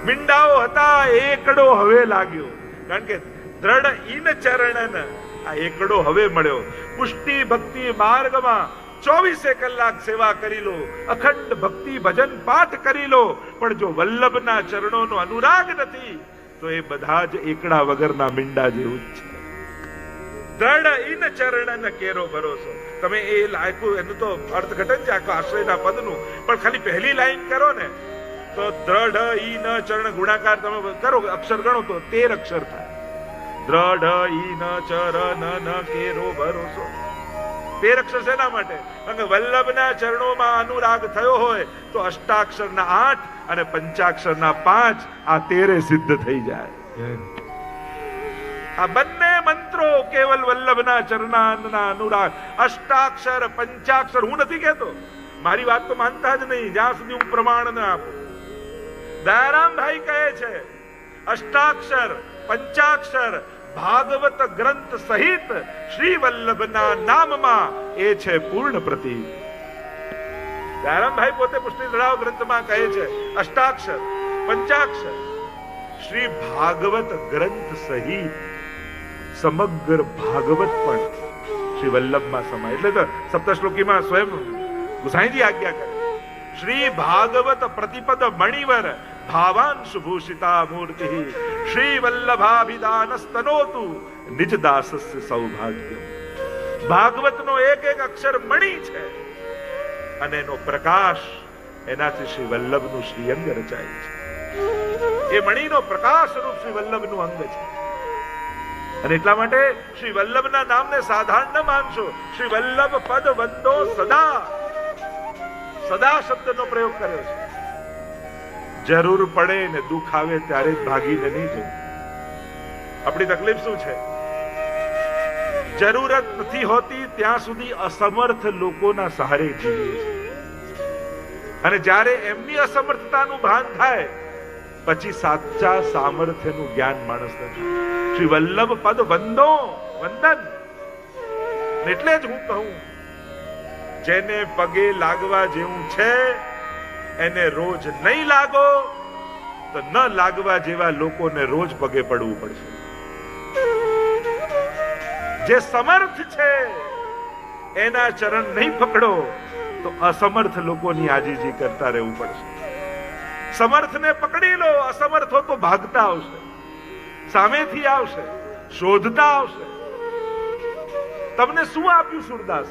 મીંડાઓ હતા, એકડો હવે લાગ્યો. કારણ કે દ્રઢ ઈન ચરણન, આ એકડો હવે મળ્યો. પુષ્ટિ ભક્તિ માર્ગમાં 24 કલાક સેવા કરી લો, અખંડ ભક્તિ ભજન પાઠ કરી લો, પણ જો વલ્લભના ચરણોનો અનુરાગ નથી તો એ બધા જ એકડા વગરના મીંડા જેવું જ છે. દ્રઢ ઈન ચરણન કેરો ભરોસો. તમે એ લાયકું એનું તો અર્થઘટન છે આખો આશ્રયના પદનું, પણ ખાલી પહેલી લાઈન કરો ને તો દ્રઢ ઈન ચરણ ગુણાકાર તમે કરો, અક્ષર ગણો તો 13 અક્ષર થાય. દ્રઢ ઈન ચરણ કેરો ભરોસો. 13 અક્ષર શેના માટે? કારણ કે વલ્લભના ચરણોમાં અનુરાગ થયો હોય તો અષ્ટાક્ષરના 8 અને પંચાક્ષરના 5, આ 13 સિદ્ધ થઈ જાય. આ બંને મંત્રો કેવલ વલ્લભના ચરણાના અનુરાગ. અષ્ટાક્ષર પંચાક્ષર હું નથી કહેતો, મારી વાત તો માનતા જ નહીં જ્યાં સુધી હું પ્રમાણ ન આપું. દયારામભાઈ કહે છે અષ્ટાક્ષર પંચાક્ષર ભાગવત ગ્રંથ સહિત શ્રી વલ્લભના નામમાં એ છે પૂર્ણ પ્રતીક. દયારામભાઈ પોતે પુષ્ટિ ધરાવ ગ્રંથમાં કહે છે અષ્ટાક્ષર પંચાક્ષર શ્રી ભાગવત ગ્રંથ સહિત સમગ્ર ભાગવત પણ શ્રી વલ્લભમાં સમાય. એટલે તો સપ્તશ્લોકીમાં સ્વયં ગુસાઈજી આજ્ઞા કરે શ્રી ભાગવત પ્રતિપદ મણિવર ભાવાંશુ ભૂષિતા મૂર્તિ શ્રી વલ્લભાભિદાનસ્તનોતુ નિજ દાસસ્ય સૌભાગ્ય. ભાગવતનો એક એક અક્ષર મણિ છે અને એનો પ્રકાશ એનાથી શ્રી વલ્લભનું શ્રીઅંગ રચાય છે. એ મણિનો પ્રકાશ રૂપ શ્રી વલ્લભનું અંગ છે. અને એટલા માટે શ્રી વલ્લભના નામને સાધારણ ન માનશો. શ્રી વલ્લભ પદ વંદો સદા. સદા શબ્દનો પ્રયોગ કર્યો છે. જરૂર પડે ને દુઃખ આવે ત્યારે જ ભાગીને નહીં જવું. આપણી તકલીફ શું છે? જરૂરત નથી હોતી ત્યાં સુધી અસમર્થ લોકોના સહારે જીવીએ છીએ, અને જ્યારે એમની અસમર્થતાનું ભાન થાય પછી સાચા સામર્થ્યનું જ્ઞાન માણસને થાય. શ્રી વલ્લભ પદ વંદો વંદન. એટલે જ હું કહું જેને પગે લાગવા જેવું છે એને રોજ નહીં લાગો તો ન લાગવા જેવા લોકોને રોજ પગે પડવું પડશે. જે સમર્થ છે એના ચરણ નહીં પકડો તો અસમર્થ લોકોની આજીજી કરતા રહેવું પડશે. સમર્થને પકડી લો, અસમર્થો તો ભાગતા આવશે, સામેથી આવશે, શોધતા આવશે. તમને શું આપ્યું સુરદાસ?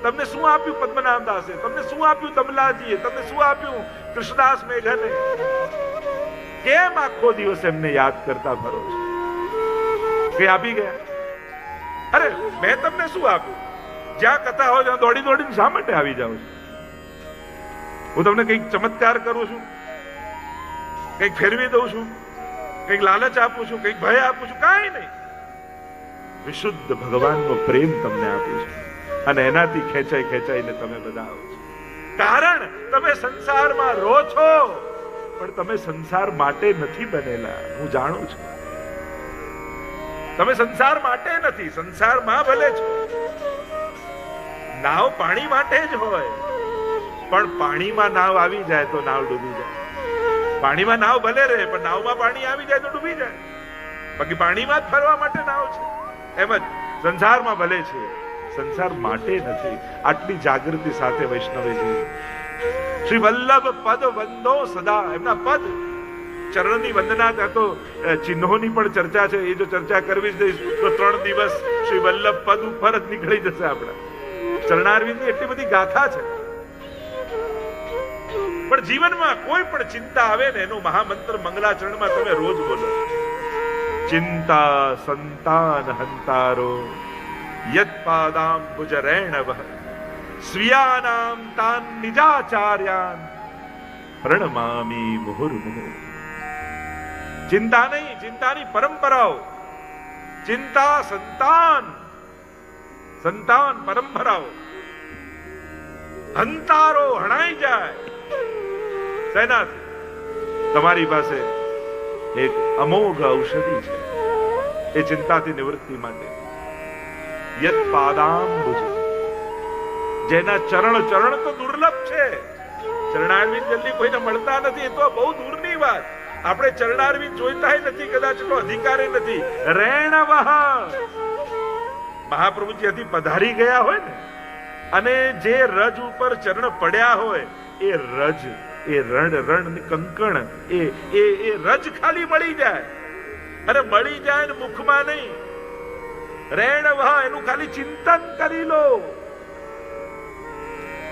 તમને શું આપ્યું પદ્મનાભદાસે? તમને શું આપ્યું તબલાજીએ? તમને શું આપ્યું કૃષ્ણદાસ મેઘને? કેમ આખો દિવસ એમને યાદ કરતા ફરો છો? કઈ આપી ગયા? અરે મેં તમને શું આપ્યું? જ્યાં કથા હોય ત્યાં દોડી દોડીને શા માટે આવી જાવ છો? હું તમને કંઈક ચમત્કાર કરું છું, કંઈક ફેરવી દઉં છું, કંઈક લાલચ આપું છું, કંઈક ભય આપું છું? કાંઈ નહીં. વિશુદ્ધ ભગવાનનો પ્રેમ તમને આપું છું અને એનાથી ખેંચાઈ ખેંચાઈને તમે બધા આવો છો. કારણ તમે સંસારમાં રહો છો પણ તમે સંસાર માટે નથી બનેલા. હું જાણું છું તમે સંસાર માટે નથી, સંસારમાં ભલે છો. નાવ પાણી માટે જ હોય, પણ પાણીમાં નાવ આવી જાય તો નાવ ડૂબી જાય. પાણીમાં નાવ ભલે રહે પણ નાવમાં પાણી આવી જાય તો ડૂબી જાય. બાકી પાણીમાં જ ફરવા માટે નાવ છે. એમ જ સંસારમાં ભલે છે, સંસાર માટે નથી. આટલી જાગૃતિ સાથે વૈષ્ણવે છે. શ્રી વલ્લભ પદ વંદો સદા. એમના પદ ચરણની વંદના તો ચિહ્નોની પણ ચર્ચા છે. એ જો ચર્ચા કરવી જ નહીં તો 3 દિવસ શ્રી વલ્લભ પદ ઉપર જ નીકળી જશે આપણા. ચરણારવિંદની એટલી બધી ગાથા છે. પણ જીવનમાં કોઈ પણ ચિંતા આવે ને એનો મહામંત્ર મંગલાચરણમાં તમે રોજ બોલો. ચિંતા સંતાન હંતારો યત પાદાંબુજ રેણવ સ્વીયાનામ તાન નિજાચાર્યાન પ્રણમામી મુહુર્મુહુ. ચિંતા નહીં, ચિંતાની પરંપરાઓ. ચિંતા સંતાન, સંતાન પરંપરાઓ. હંતારો હણાઈ જાય. શેનાથી? તમારી પાસે એક અમોઘ ઔષધિ છે એ ચિંતાથી નિવૃત્તિ માટે. યત પાદાંબુજ. જેના ચરણ તો દુર્લભ છે. ચરણારવિંદ જલ્દી કોઈને મળતા નથી, એ તો બહુ દૂરની વાત. આપણે ચરણારવિંદ જોઈતાય નથી, કદાચ એટલો અધિકાર નથી. રેણવઃ મહાપ્રભુજી હજી પધારી ગયા હોય ને, અને જે રજ ઉપર ચરણ પડ્યા હોય એ રજ, એ રણ કંકણ, એ રજ ખાલી મળી જાય, અને મળી જાય ને મુખમાં નહીં. રેણવઃ એનું ખાલી ચિંતન કરી લો.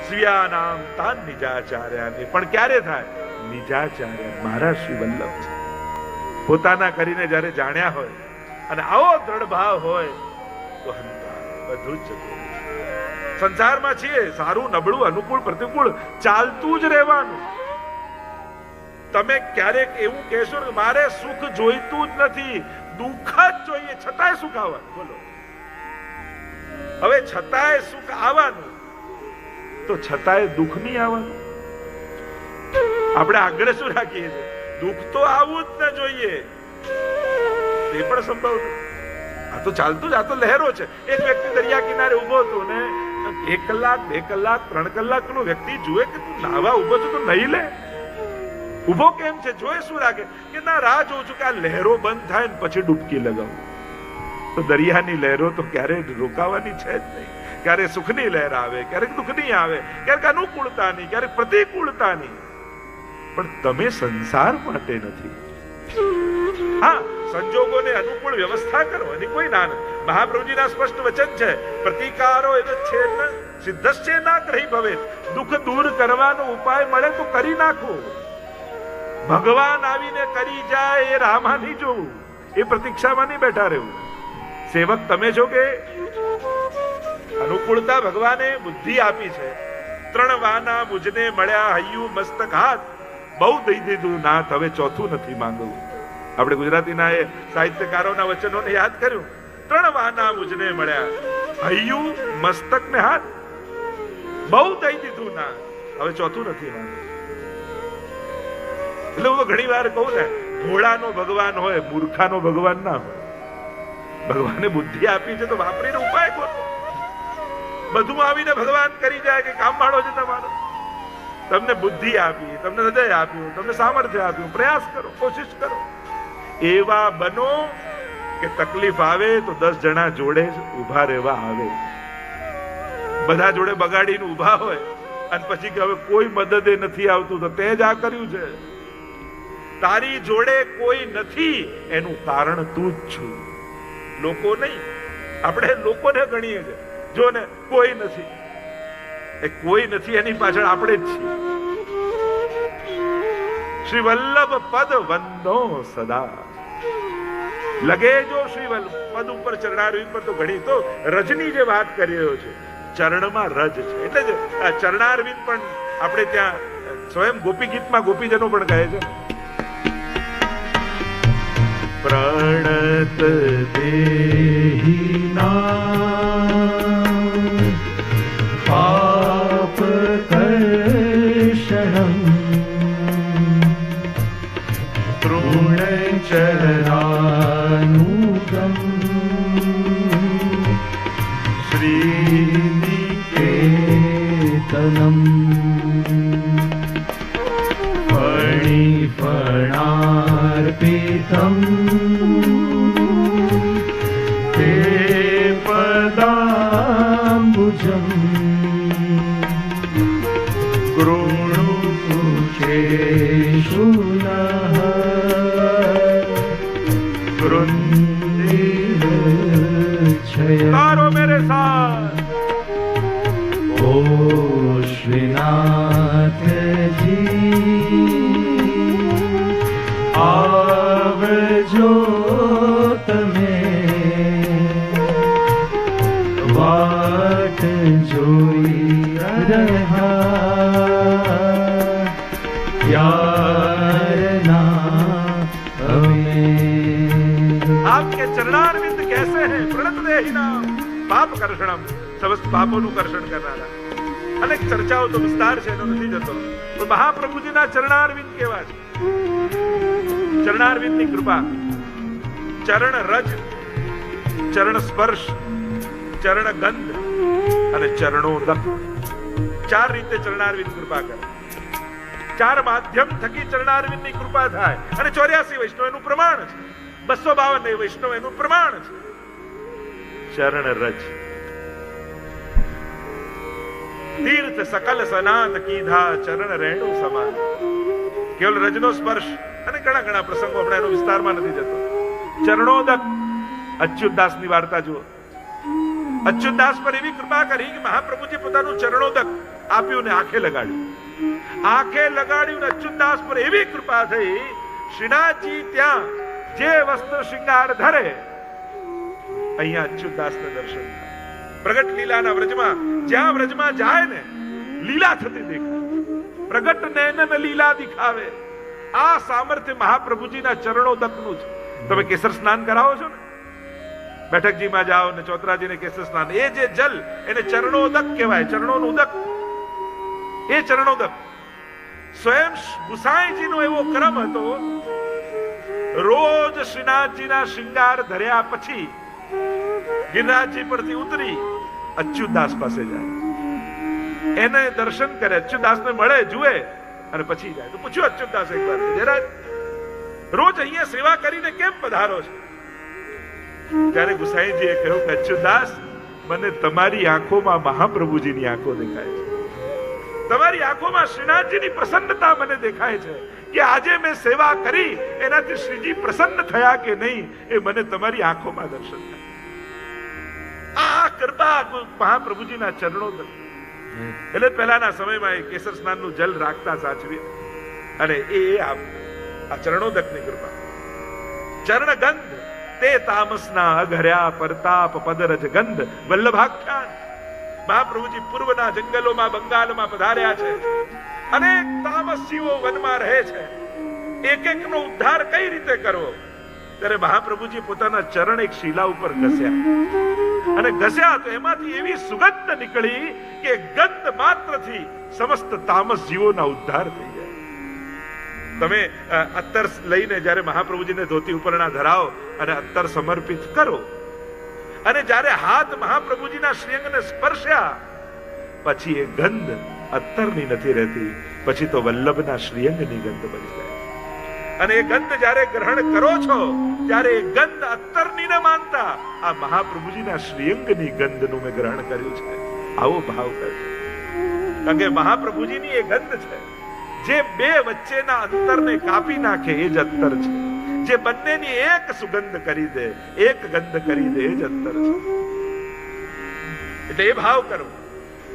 સ્વીયાનામ તાન નિજાચાર્યાને, પણ ક્યારે થાય? નિજાચાર્ય મારા શ્રી વલ્લભ છે. પોતાના કરીને જ્યારે જાણ્યા હોય અને આવો દ્રઢ ભાવ હોય તો હંતા બધું જ જતું. સંસારમાં છીએ, સારું નબળું અનુકૂળ પ્રતિકૂળ ચાલતું જ રહેવાનું. તમે ક્યારેક એવું કહેશો ને મારે સુખ જોઈતું જ નથી, દુઃખ જ જોઈએ, છતાંય સુખ આવવાનું. બોલો, હવે છતાંય સુખ આવવાનું તો છતાંય દુઃખ નહીં આવવાનું. આપણે આગ્રહ શું રાખીએ છીએ? દુઃખ તો આવવું જ ન જોઈએ. એ પણ સંભવ છે. આ તો ચાલતું જ, આ તો લહેરો છે. એક વ્યક્તિ દરિયા કિનારે ઉભો હતો ને 1 કલાક 2 કલાક 3 કલાક નો વ્યક્તિ જુએ કે તું નાવા ઉભો છો તો નહીં લે. ઉભો કેમ છે? જોએ શું લાગે કે ના રાહ જોઉં છું કે આ લહેરો બંધ થાય ને પછી ડૂબકી લગાવું. તો દરિયાની લહેરો તો ક્યારેય રોકાવાની છે જ નહીં. ક્યારેક સુખની લહેર આવે, ક્યારેક દુઃખની આવે, ક્યારેક અનુકૂળતાની, ક્યારેક પ્રતિકૂળતાની. પણ તમે સંસાર માટે નથી. હા, સંજોગોને અનુકૂળ વ્યવસ્થા કરો, એની કોઈ ના નથી. મહાપ્રભુજીના સ્પષ્ટ વચન છે, પ્રતિકારો એવચ્છેદ સિદ્ધસ્ય ના ગ્રહી ભવેત. દુઃખ દૂર કરવાનો ઉપાય મળે તો કરી નાખો. ભગવાન આવીને કરી જાય એ રાહમાં નહીં જોવું, એ પ્રતીક્ષામાં નહીં બેઠા રહેવું. સેવક તમે છો કે અનુકૂળતા ભગવાને બુદ્ધિ આપી છે. 3 વાના મુજને મળ્યા, હૈયું મસ્તક હાથ, બહુ દઈ દીધું નાથ, હવે ચોથું નથી માંગવું. આપણે ગુજરાતીના એ સાહિત્યકારોના વચનોને યાદ કર્યું. 3 વાના મુજને મળ્યા, હૈયું મસ્તક ને હાથ, બહુ દઈ દીધું ના, હવે ચોથું નથી માંગવું. એટલે હું તો ઘણી વાર કહું ને, ભોળાનો ભગવાન હોય, મૂર્ખાનો ભગવાન ના હોય. ભગવાને બુદ્ધિ આપી છે તો વાપરીને ઉપાય ગોતો. બધું આવીને ભગવાન કરી જાય કે કામ વાળો છે તમારો. તમને બુદ્ધિ આપી, તમને હૃદય આપ્યું, તમને સામર્થ્ય આપ્યું, પ્રયાસ કરો, કોશિશ કરો. એવા બનો કે તકલીફ આવે તો 10 જણા જોડે ઉભા રહેવા આવે. બધા જોડે બગાડીને ઉભા હોય અને પછી કે હવે કોઈ મદદે નથી આવતું, તો તે જ આ કર્યું છે. તારી જોડે કોઈ નથી એનું કારણ તું જ છું, લોકો નહીં. આપણે લોકોને ગણીએ છીએ, જો ને કોઈ નથી, એ કોઈ નથી એની પાછળ આપણે જ છીએ. શ્રી વલ્લભ પદ વંદો સદા. લગે જો શ્રી વલ્લભ પદ ઉપર ચરણારવિંદ પર તો ઘણી તો રજની જે વાત કરી રહ્યો છે, ચરણમાં રજ છે. એટલે જ આ ચરણારવિંદ પણ આપણે ત્યાં સ્વયં ગોપી ગીતમાં ગોપીજનો પણ કહે છે, પ્રણત દેહિના પાપ કર્ષણમ તૃણચરણાનુગમ શ્રીનિકેતનમ ફણાર્પિતમ તે પદાંબુજમ કૃણુ ચેશુનઃ કૃન્દિરચ્છય. તારો મેરે સાથ ઓ શ્રીનાથજી આવજો તમે, વાટ જોઈ રહ્યા યારના અમે. आपके चरणारविंद कैसे हैं? प्रणत देहिनाम पाप कर्षणम, समस्त પાપોનું કર્ષણ કરનારા. અનેક ચર્ચાઓ તો વિસ્તાર છે, એનો નથી જતો. તો મહાપ્રભુજીના ચરણારવિંદ કેવા છે? ચરણારવિંદની કૃપા, ચરણ રજ, ચરણ સ્પર્શ, ચરણ ગંધ અને ચરણોદક, 4 રીતે ચરણારવિંદ કૃપા કરે. ચાર માધ્યમ થકી ચરણારવિંદની કૃપા થાય. અને 84 વૈષ્ણવ એનું પ્રમાણ છે, 252 વૈષ્ણવ એનું પ્રમાણ છે. ચરણ રજ તીર્થ સકલ સનાત કીધા ચરણ રેણુ સમાન. કેવલ રજનો સ્પર્શ અને ઘણા ઘણા પ્રસંગો હમણાં એનો વિસ્તારમાં નથી જતો. ચરણોદક અચ્યુતદાસની વાર્તા જુઓ. અચ્યુતદાસ પર એવી કૃપા કરી કે મહાપ્રભુજી પોતાનું ચરણોદક આપ્યું ને આંખે લગાડ્યું. આંખે લગાડ્યું ને અચ્યુતદાસ પર એવી કૃપા થઈ, શ્રીનાથજી ત્યાં જે વસ્ત્ર શૃંગાર ધરે અહીંયા અચ્યુતદાસને દર્શન થાય. પ્રગટ લીલાના વ્રજમાં જ્યાં વ્રજમાં જાય ને લીલા થતી દેખાય. પ્રગટ નયન લીલા દિખાવે. આ સામર્થ્ય મહાપ્રભુજીના ચરણોદકનું છે. તમે કેસર સ્નાન કરાવો છો ને, બેઠકજીમાં જાઓ ને ચોતરાજીને કેસર સ્નાન, એ જે જલ એને ચરણોદક કહેવાય. ચરણોનું ઉદક એ ચરણોદક. સ્વયં ગુસાઈજીનો એવો ક્રમ હતો, રોજ શ્રીનાથજીના શૃંગાર ધર્યા પછી ગિરિરાજજી પરથી ઉતરી અચ્યુતદાસ પાસે જાય, એને દર્શન કરે, અચ્યુતદાસને મળે, જુએ અને પછી જાય. તો પૂછ્યું અચ્યુતદાસ એક વાર, જયરાજ રોજ અહીંયા સેવા કરીને કેમ પધારો છો? ત્યારે ગુસાઈજીએ કહ્યું કે અચ્યુતદાસ, મને તમારી આંખોમાં મહાપ્રભુજીની આંખો દેખાય છે. તમારી આંખોમાં શ્રીનાથજીની પ્રસન્નતા મને દેખાય છે કે આજે મેં સેવા કરી એનાથી શ્રીજી પ્રસન્ન થયા કે નહીં એ મને તમારી આંખોમાં દર્શન થાય. આ કૃપા મહાપ્રભુજીના ચરણો. એટલે પહેલાના સમયમાં એ કેસર સ્નાનનું જલ રાખતા સાચવી, અને એ આ ચરણોદકની કૃપા. ચરણ ગંધ તે તામસના અઘર્યા પરતાપ પદરજ ગંધ વલ્લભાખ્યાન. મહાપ્રભુજી પૂર્વના જંગલોમાં બંગાળમાં પધાર્યા છે. અનેક તામસીઓ વનમાં રહે છે. એક એકનો ઉદ્ધાર કઈ રીતે કરવો? ત્યારે મહાપ્રભુજી પોતાના ચરણ એક શિલા ઉપર ઘસ્યા, અને ઘસ્યા તો એમાંથી એવી સુગંધ નીકળી કે ગંધ માત્રથી સમસ્ત તામસ જીવોના ઉદ્ધાર થઈ જાય. તમે અત્તર લઈને જ્યારે મહાપ્રભુજીને ધોતી ઉપરના ધરાવો અને અત્તર સમર્પિત કરો, અને જ્યારે હાથ મહાપ્રભુજીના શ્રીઅંગને સ્પર્શ્યા પછી એ ગંધ અત્તરની નથી રહેતી, પછી તો વલ્લભના શ્રીઅંગની ગંધ બની જાય. અને એ ગંધ જ્યારે ગ્રહણ કરો છો ત્યારે એ ગંધ અત્તરની ન માનતા આ મહાપ્રભુજીના શ્રીઅંગની ગંધનું મેં ગ્રહણ કર્યું છે. આવો ભાવ કરજો, કારણ કે મહાપ્રભુજીની એ ગંધ છે જે બે વચ્ચેના અંતરને કાપી નાખે, એ જ અત્તર છે. જે બંનેની એક સુગંધ કરી દે, એક ગંધ કરી દે, એ જ અત્તર છે. એટલે એ ભાવ કરો.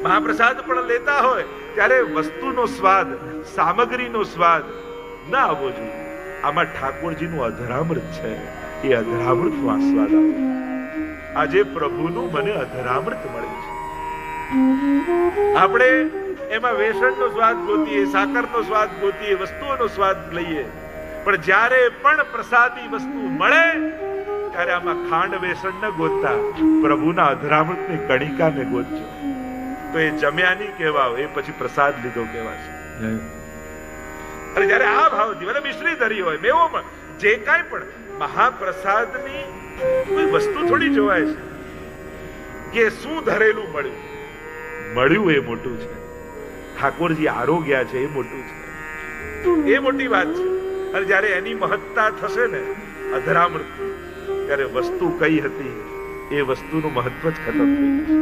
મહાપ્રસાદ પણ લેતા હોય ત્યારે વસ્તુનો સ્વાદ, સામગ્રીનો સ્વાદ ના આવવો જોઈએ. આમાં ઠાકોરજીનું અધરામૃત છે, એ અધરામૃતનો આસ્વાદ આવે. આજે પ્રભુનું મને અધરામૃત મળ્યું છે. આપણે એમાં વેસણનો સ્વાદ ગોતીએ, સાકરનો સ્વાદ ગોતીએ, વસ્તુઓનો સ્વાદ લઈએ, પણ જ્યારે પણ પ્રસાદી વસ્તુ મળે ત્યારે આમાં ખાંડ વેસણ ન ગોતતા પ્રભુના અધરામૃતની કણિકાને ગોતજો. તો એ જમ્યા નહીં કહેવાય, એ પછી પ્રસાદ લીધો કહેવાશે. અને જ્યારે આ ભાવથી મને મિશ્રી ધરી હોય, મેવો જે કાંઈ પણ મહાપ્રસાદની કોઈ વસ્તુ થોડી જોવાય છે કે શું ધરેલું મળ્યું એ મોટું છે. ઠાકોરજી આરોગ્યા છે એ મોટું છે, એ મોટી વાત છે. અને જ્યારે એની મહત્તા થશે ને અધરામૃત, ત્યારે વસ્તુ કઈ હતી એ વસ્તુનું મહત્વ જ ખતમ થઈ જશે.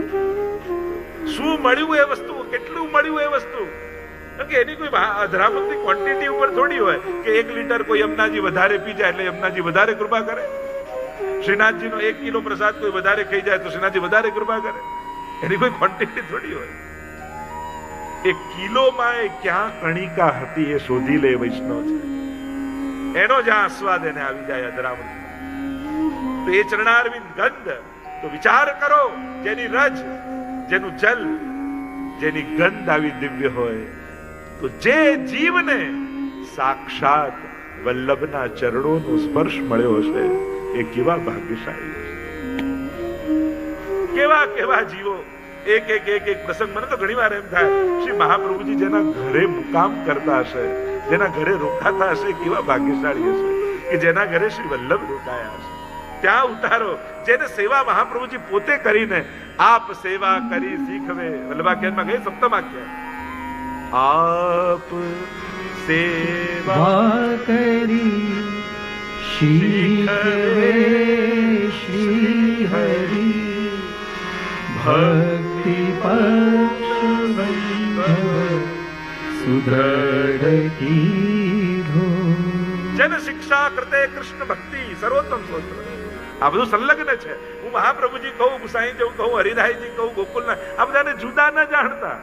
શું મળ્યું એ વસ્તુ, કેટલું મળ્યું એ વસ્તુ, કારણ કે એની કોઈ અધરામૃતની ક્વોન્ટિટી ઉપર થોડી હોય કે 1 લીટર કોઈ યમુનાજી વધારે પી જાય એટલે યમુનાજી વધારે કૃપા કરે. શ્રીનાથજીનો 1 કિલો પ્રસાદ કોઈ વધારે ખાઈ જાય તો શ્રીનાથજી વધારે કૃપા કરે. એની કોઈ ક્વોન્ટિટી થોડી હોય. એ કિલોમાં એ ક્યાં કણિકા હતી એ શોધી લે વૈષ્ણવ છે. એનો જ્યાં આસ્વાદ એને આવી જાય અધરામૃત. તો એ ચરણારવિંદ ગંધ, તો વિચાર કરો, જેની રજ, જેનું જલ, જેની ગંધ આવી દિવ્ય હોય, તો જે જીવને સાક્ષાત વલ્લભના ચરણોનો સ્પર્શ મળ્યો હશે એ કેવા ભાગ્યશાળી હશે. કેવા કેવા જીવો. એક પ્રસંગ મને તો ઘણી વાર એમ થાય, શ્રી મહાપ્રભુજી જેના ઘરે મુકામ કરતા હશે, જેના ઘરે રોકાતા હશે, કેવા ભાગ્યશાળી હશે કે જેના ઘરે શ્રી વલ્લભ રોકાયા હશે. ત્યાં ઉતારો, જેને સેવા મહાપ્રભુજી પોતે કરીને આપ સેવા કરી શીખવે. વલ્લભાખ્યાનમાં કહે સપ્તમાખ્યાન આપ સેવા કરી શીખવે શ્રી હરિ ભક્તિ પક્ષ સુદૃઢ કીધો. જન શિક્ષા કરતે કૃષ્ણ ભક્તિ સર્વોત્તમ સ્તોત્ર. આ બધું સંલગ્ન છે. હું મહાપ્રભુજી કહું, ગુસાઈજી કહું, હરિરાયજી કહું, ગોકુલના, આ બધાને જુદા ન જાણતા.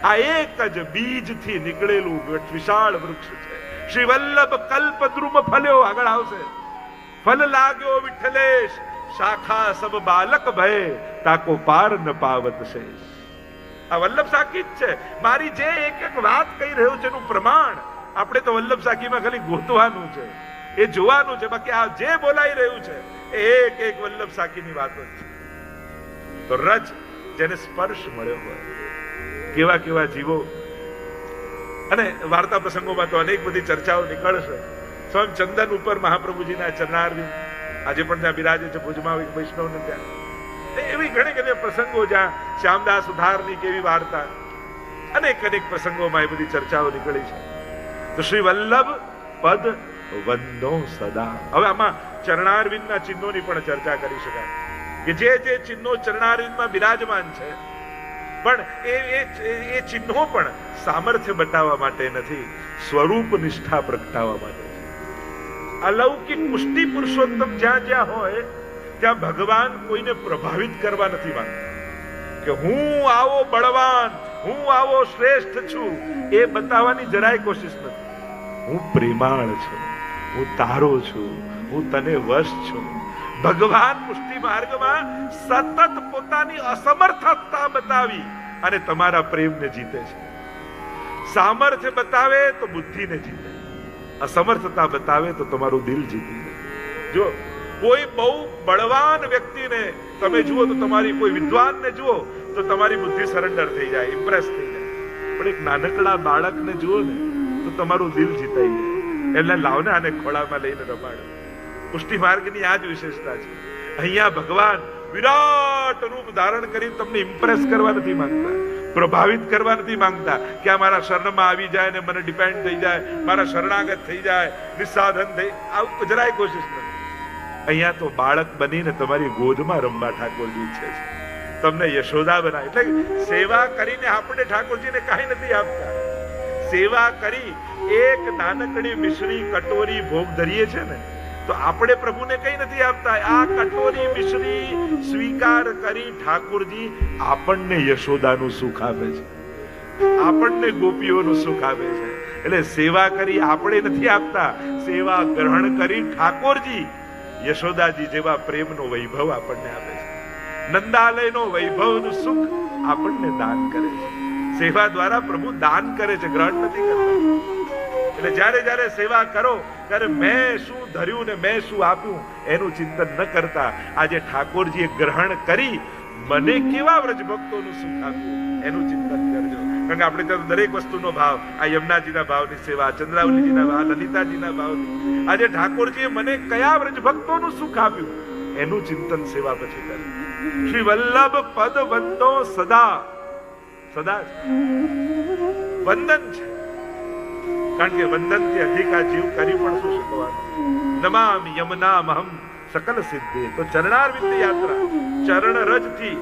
આ એક જ બીજથી નીકળેલું વિશાળ વૃક્ષ છે. શ્રી વલ્લભ કલ્પ દ્રુમ ફલ્યો, આગળ આવશે. ફલ લાગ્યો વિઠ્ઠલેશ, શાખા સબ બાલક ભય, તાકો પાર ન પાવત શેષ. આ વલ્લભ સાખી જ છે. મારી જે એક એક વાત કહી રહ્યો છે એનું પ્રમાણ આપણે તો વલ્લભ સાખીમાં ખાલી ગોતવાનું છે, એ જોવાનું છે. બાકી આ જે બોલાઈ રહ્યું છે એ એક એક વલ્લભ સાખીની વાતો જ છે. તો રજ જેને સ્પર્શ મળ્યો હોય, કેવા કેવા જીવો. અને વાર્તા પ્રસંગોમાં તો અનેક બધી ચર્ચાઓ નીકળશે. સ્વયં ચંદન ઉપર મહાપ્રભુજીના ચરણારવિંદ આજે પણ ત્યાં બિરાજે છે, ભુજમાં વૈષ્ણવને ત્યાં. એવી ઘણી ઘણી પ્રસંગો જ્યાં શ્યામદાસ ઉધારની કેવી વાર્તા, અનેક અનેક પ્રસંગોમાં એ બધી ચર્ચાઓ નીકળી છે. તો શ્રી વલ્લભ પદ વંદો સદા. હવે આમાં ચરણારવિંદના ચિહ્નોની પણ ચર્ચા કરી શકાય કે જે જે ચિહ્નો ચરણારવિંદમાં બિરાજમાન છે, પણ એ ચિહ્નો પણ સામર્થ્ય બતાવવા માટે નથી, સ્વરૂપ નિષ્ઠા પ્રગટાવવા માટે છે. અલૌકિક પુષ્ટિ પુરુષોત્તમ જ્યાં જ્યાં હોય ત્યાં ભગવાન કોઈને પ્રભાવિત કરવા નથી માંગતા કે હું આવો બળવાન, હું આવો શ્રેષ્ઠ છું, એ બતાવવાની જરાય કોશિશ નથી. હું પ્રેમાળ છું, હું તારો છું, હું તને વશ છું. ભગવાન પુષ્ટિ માર્ગમાં સતત પોતાની અસમર્થતા બતાવી અને તમારા પ્રેમને જીતે છે. સામર્થ્ય બતાવે તો બુદ્ધિને જીતે, અસમર્થતા બતાવે તો તમારું દિલ જીતી લે. જો કોઈ બહુ બળવાન વ્યક્તિને તમે જુઓ તો તમારી કોઈ વિદ્વાનને જુઓ તો તમારી બુદ્ધિ સરેન્ડર થઈ જાય, ઇમ્પ્રેસ થઈ જાય. પણ એક નાનકડા બાળકને જુઓ ને તો તમારું દિલ જીતાઈ જાય. એટલે લાવને આને ખોળામાં લઈને રમાડો. પુષ્ટિ માર્ગની આ જ વિશેષતા છે. અહીંયા ભગવાન વિરાટ રૂપ ધારણ કરીને તમને ઇમ્પ્રેસ કરવા નથી માંગતા, પ્રભાવિત કરવા નથી માંગતા કે આ મારા શરણમાં આવી જાય ને મને ડિપેન્ડ થઈ જાય, મારા શરણાગત થઈ જાય, નિસ્સાધન થઈ, આવું જરાય કોશિશ નથી. અહીંયા તો બાળક બનીને તમારી ગોદમાં રમવા ઠાકોરજી ઈચ્છે છે, તમને યશોદા બનાવે. એટલે સેવા કરીને આપણે ઠાકોરજીને કાંઈ નથી આપતા. સેવા કરી એક નાનકડી મિશ્રી કટોરી ભોગ ધરીએ છે ને તો આપણે પ્રભુને કઈ નથી આપતા. આ કટોરી મિશ્રી સ્વીકાર કરી ઠાકોરજી આપણને યશોદાનું સુખ આપે છે, આપણને ગોપીઓનું સુખ આપે છે. એટલે સેવા કરી આપણે નથી આપતા, સેવા ગ્રહણ કરી ઠાકોરજી યશોદાજી જેવા પ્રેમનો વૈભવ આપણને આપે છે. નંદાલયનો વૈભવનું સુખ આપણને દાન કરે છે. સેવા દ્વારા પ્રભુ દાન કરે છે, ગ્રહણ નથી કરતા. એટલે જ્યારે જ્યારે સેવા કરો ત્યારે મેં શું ધર્યું ને મેં શું આપ્યું એનું ચિંતન ન કરતા આજે ઠાકોરજીએ ગ્રહણ કરી મને કેવા વ્રજ ભક્તોનું સુખ આપ્યું એનું ચિંતન કરજો. કારણ કે આપણે ત્યાં દરેક વસ્તુનો ભાવ, આ યમુનાજીના ભાવની સેવા, ચંદ્રાવલીજીના ભાવ, લલિતાજીના ભાવની, આજે ઠાકોરજીએ મને કયા વ્રજ ભક્તોનું સુખ આપ્યું એનું ચિંતન સેવા પછી કરે. શ્રી વલ્લભ પદ વંદો સદા. સદા વંદન છે, કારણ કે વંદન થી અધિક આ જીવ કરી પણ શું શકવાનું. નમામિ યમુનામહં સકલ સિદ્ધે. તો ચરણારવિંદ યાત્રા ચરણ રજ થી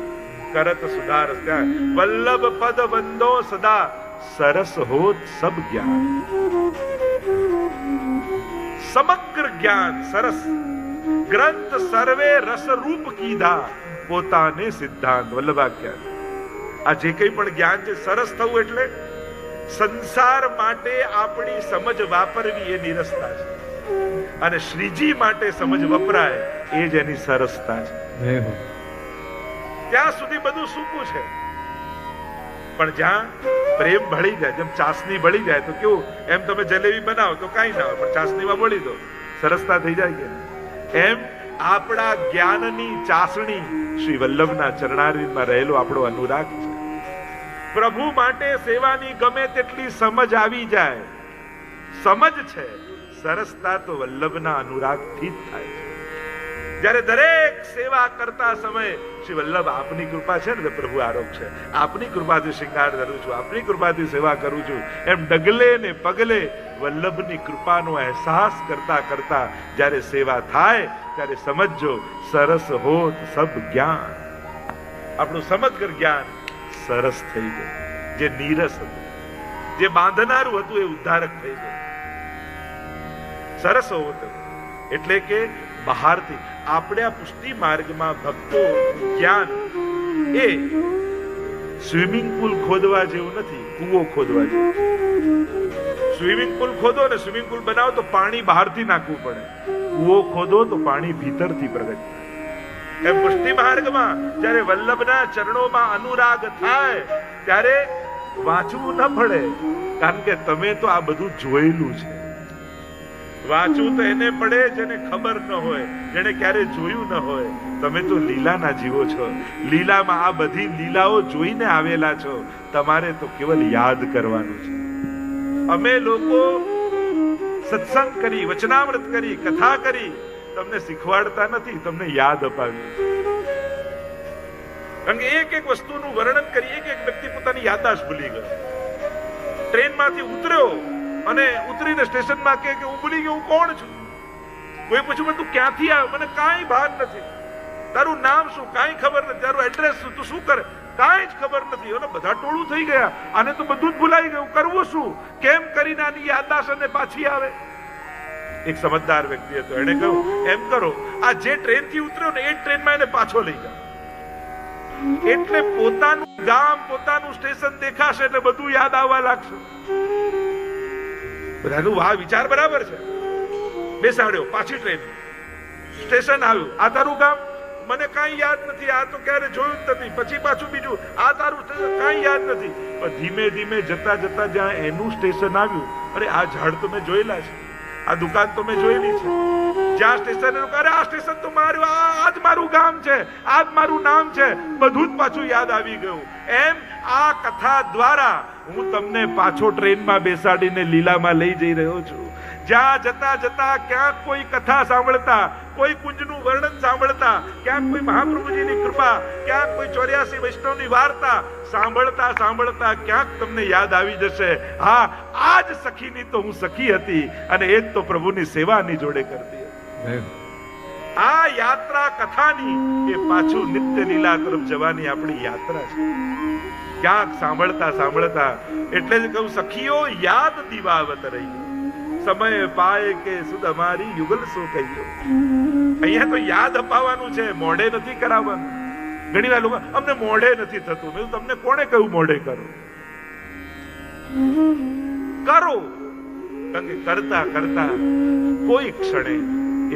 કરત સુધારસ. ત્યાં વલ્લભ પદ વંદો સદા, સરસ હોત સબ જ્ઞાન. સમગ્ર જ્ઞાન સરસ, ગ્રંથ સર્વે રસ રૂપ કીધા, પોતાને સિદ્ધાંત. વલ્લભાખ્યાન આ જે કંઈ પણ જ્ઞાન છે સરસ થવું એટલે સંસાર માટે આપણી સમજ વાપરવી એ નિરસતા છે, અને શ્રીજી માટે સમજ વપરાય એ જ એની સરસતા છે. ત્યાં સુધી બધું સૂકું છે, પણ જ્યાં પ્રેમ ભળી જાય, જેમ ચાસણી ભળી જાય તો કેવું, એમ તમે જલેબી બનાવો તો કાંઈ ના હોય, પણ ચાસણીમાં બોળી દો સરસતા થઈ જાય કે એમ આપણા જ્ઞાનની ચાસણી શ્રી વલ્લભના ચરણારવિંદમાં રહેલો આપણો અનુરાગ છે. પ્રભુ માટે સેવાની ગમે તેટલી સમજ આવી જાય, સમજ છે, સરસતા તો વલ્લભના અનુરાગથી જ થાય છે. જ્યારે દરેક સેવા કરતા સમયે શ્રી વલ્લભ આપની કૃપા છે ને પ્રભુ આરોપ છે, આપની કૃપાથી શિંગાર ધરું છું, આપની કૃપાથી સેવા કરું છું, એમ ડગલે ને પગલે વલ્લભની કૃપાનો અહેસાસ કરતા કરતા જ્યારે સેવા થાય ત્યારે સમજો સરસ હોત સબ જ્ઞાન, આપણું સમગ્ર જ્ઞાન સરસ થઈ ગયું. જે નીરસ હતું, જે બાંધનારું હતું, એ ઉદ્ધારક થઈ ગયું. સરસ હોત એટલે કે બહારથી આપણે આ પુષ્ટિ માર્ગમાં ભક્તો જ્ઞાન એ સ્વિમિંગ પુલ ખોદવા જેવું નથી, કૂવો ખોદવા જેવું. સ્વિમિંગ પુલ ખોદો ને સ્વિમિંગ પુલ બનાવો તો પાણી બહારથી નાખવું પડે, કૂવો ખોદો તો પાણી ભીતરથી પ્રગટ થાય. એમ પુષ્ટિ માર્ગમાં જ્યારે વલ્લભના ચરણોમાં અનુરાગ થાય ત્યારે વાંચવું ન પડે, કારણ કે તમે તો આ બધું જોયેલું છે. વાંચવું તો એને પડે જેને ખબર ન હોય, જેને ક્યારે જોયું ન હોય. તમે તો લીલાના જીવો છો, લીલામાં આ બધી લીલાઓ જોઈને આવેલા છો, તમારે તો કેવલ યાદ કરવાનું છે. અમે લોકો સત્સંગ કરી, વચનામૃત કરી, કથા કરી, તમને શીખવાડતા નથી, તમને યાદ અપાવીએ. કારણ કે એક એક વસ્તુનું વર્ણન કરી, એક એક વ્યક્તિ પોતાની યાદદાસ્ત ભૂલી ગયો. ટ્રેનમાંથી ઉતર્યો અને ઉતરીને સ્ટેશનમાં કે હું ભૂલી ગયો, હું કોણ છું. કોઈ પૂછ્યું તું ક્યાંથી આવ્યો, મને કાંઈ ભાન નથી. તારું નામ શું, કાંઈ ખબર નથી. તારું એડ્રેસ શું, તું શું કરે, કાંઈ જ ખબર નથી. અને બધા ટોળું થઈ ગયા, આને તો બધું જ ભૂલાઈ ગયું, કરવું શું, કેમ કરીને આની યાદદાસ્ત પાછી આવે. એક સમજદાર વ્યક્તિ હતો, એને કહ્યું એમ કરો, આ જે ટ્રેન થી ઉતર્યો ને એ ટ્રેનમાં એને પાછો લઈ જાઓ, એટલે પોતાનું ગામ, પોતાનું સ્ટેશન દેખાશે એટલે બધું યાદ આવવા લાગશે. બધાનું વાહ વિચાર બરાબર છે. બેસાડ્યો, પાછી ટ્રેન, સ્ટેશન આવ્યું, આ તારું ગામ, મને કાંઈ યાદ નથી, આ તો ક્યારે જોયું જ નથી. પછી પાછું બીજું, આ તારું સ્ટેશન, કાંઈ યાદ નથી. પણ ધીમે ધીમે જતા જતા જ્યાં એનું સ્ટેશન આવ્યું, અરે આ ઝાડ તો મેં જોયેલા છે, આ દુકાન તો મેં જોયેલી છે, જ્યાં સ્ટેશન અરે આ સ્ટેશન તો મારું, આ જ મારું ગામ છે, આ જ મારું નામ છે, બધું જ પાછું યાદ આવી ગયું. એમ આ કથા દ્વારા હું તમને પાછો ટ્રેનમાં બેસાડીને લીલામાં લઈ જઈ રહ્યો છું. જ્યાં જતા જતા ક્યાંક કોઈ કથા સાંભળતા, કોઈ કુંજનું વર્ણન સાંભળતા, ક્યાંક કોઈ મહાપ્રભુજીની કૃપા, ક્યાંક કોઈ 84 વૈષ્ણવની વાર્તા સાંભળતા સાંભળતા ક્યાંક તમને યાદ આવી જશે, હા આ જ સખીની તો હું સખી હતી અને એ જ તો પ્રભુની સેવાની જોડે કરતી હતી. આ યાત્રા કથાની એ પાછું નિત્ય લીલા તરફ જવાની આપણી યાત્રા છે. ક્યાંક સાંભળતા સાંભળતા, એટલે જ કહું સખીઓ યાદ દીવાવત રહી, સમય પાય કે સુદ અમારી યુગલ સો કહીયો. અહીંયા તો યાદ અપાવવાનું છે, મોઢે નથી કરાવવાનું. ઘણી વાર લોકો અમને મોઢે નથી થતું, મેં તમને કોણે કહ્યું મોઢે કરો, કરો. કારણ કે કરતા કરતા કોઈ ક્ષણે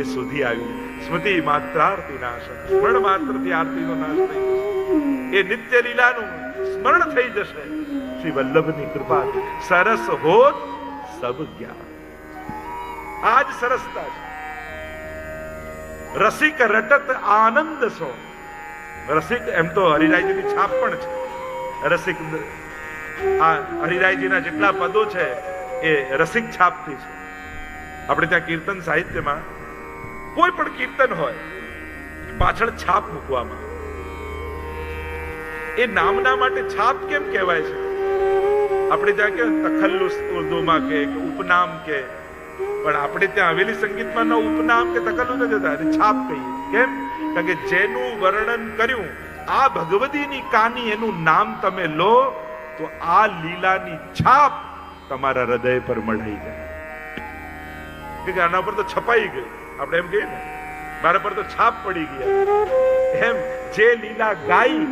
એ સુધી આવી. સ્મૃતિ માત્રાર્થી નાશ, સ્મરણ માત્રથી આરતીનો નાશ થઈ જશે. એ નિત્ય લીલાનું સ્મરણ થઈ જશે શ્રી વલ્લભની કૃપાથી. સરસ હોત સબ જ્ઞાન, આજ સરસતા છે. રસિક રટત આનંદ સો. રસિક એમ તો હરિરાયજીની છાપ પણ છે. રસિક આ હરિરાયજીના જેટલા પદો છે એ રસિક છાપથી છે. આપણે ત્યાં કીર્તન સાહિત્યમાં કોઈ પણ કીર્તન હોય પાછળ છાપ મૂકવામાં, એ નામના માટે છાપ કેમ કહેવાય છે? આપણે ત્યાં કે તખલ્લુસ ઉર્દુમાં કે ઉપનામ કે, પણ આપણે ત્યાં હવેલી સંગીતમાં ન ઉપનામ કે તખલ્લુસ નથી હોતા, છાપ કહીએ. કેમ? કારણ કે જેનું વર્ણન કર્યું આ ભગવતીની કાની, એનું નામ તમે લો તો આ લીલાની છાપ તમારા હૃદય પર મઢાઈ જાય. કે આના પર તો છપાઈ ગયું, આપણે એમ કહીએ ને મારા પર તો છાપ પડી ગયા. એમ જે લીલા ગાઈ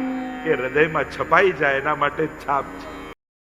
એ હૃદયમાં છપાઈ જાય એના માટે છાપ છે.